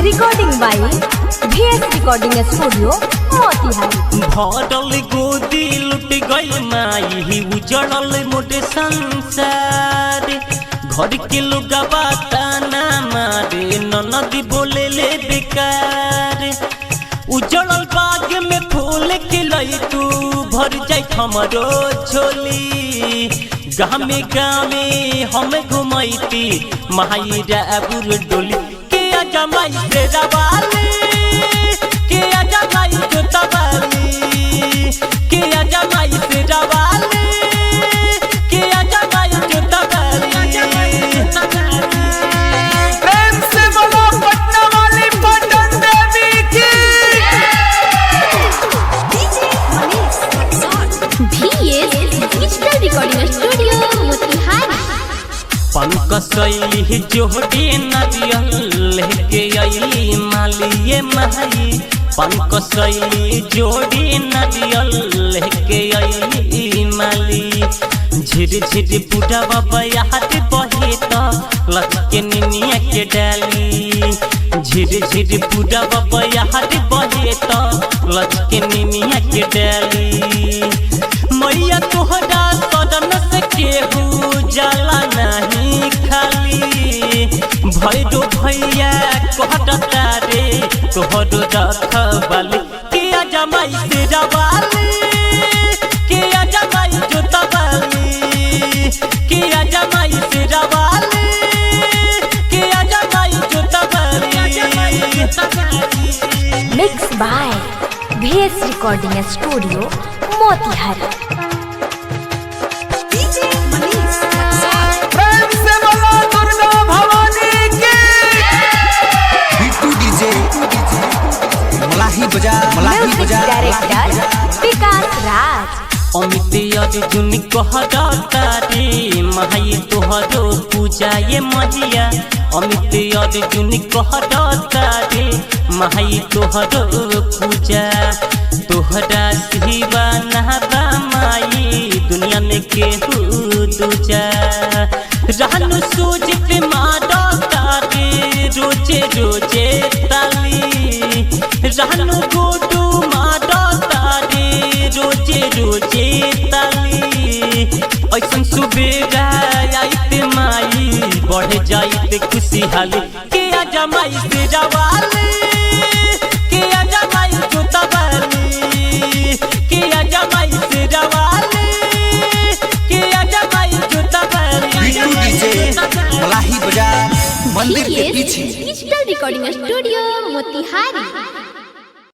Recording by VS recording studio Motihari. भरल गोदी लुट गई माई उजड़ल मोटे संसार। घर के लोग ताना मारे ननदी बोले ले बेकार। उजड़ल बाग में फूल खिलई तू भर जाए हमरो झोली। गामे गामे हम घुमैती माहिरा बुर डोली। के आजा माई तेरा वाली, के आजा माई जोता वाली, के आजा माई तेरा वाली, के आजा माई जोता वाली। प्रेम से बोलो पटना वाली पटन देवी की। VS digital recording studio Motihari. पंकसैली जोड़ी नारियल लेके आई मालिए माई। पंकसैली जोड़ी नारियल लेके आई माली। झिर झिर बूढ़ा बाबा याद बहे तो लचके निनिया के डाली। झिर झिर बूढ़ा बाबा याद बहे तो लचके निनिया के डाली। मैया तोहरा सदन से केहू जाला नहीं खाली। भैरो भैया कहता रे तोहरो रखवाली। के आजा माई तेरा वाली, के आजा माई जोता वाली, के आजा माई तेरा वाली, के आजा माई जोता वाली। Mix by VS recording studio Motihari. प्रेम से बोलो दुर्गा भवानी की। बिट्टू डीजे मलाही बजा म्यूजिक डायरेक्टर विकास राज। अमित अर्जुन कहता रे माई तोहरो पूजा ये मैया। अमित अर्जुन कहता रे माई तोहरो पूजा। तोहरा सिवा नहबा माई दुनिया में केहू दूजा। रहनु सूझत मारता रे रोजे रोजे ताली। रहनु गोडू मारता रे रोजे रोजे ताली। ऐसन सुबेरा आइते माई बढ़ जाइते खुशहाली। के आजा माई तेरा वाली, के आजा माई जोता वाली, के आजा माई तेरा वाली, के आजा माई जोता वाली। बिट्टू डीजे मलाही बजा मंदिर के पीछे। Digital recording studio Motihari.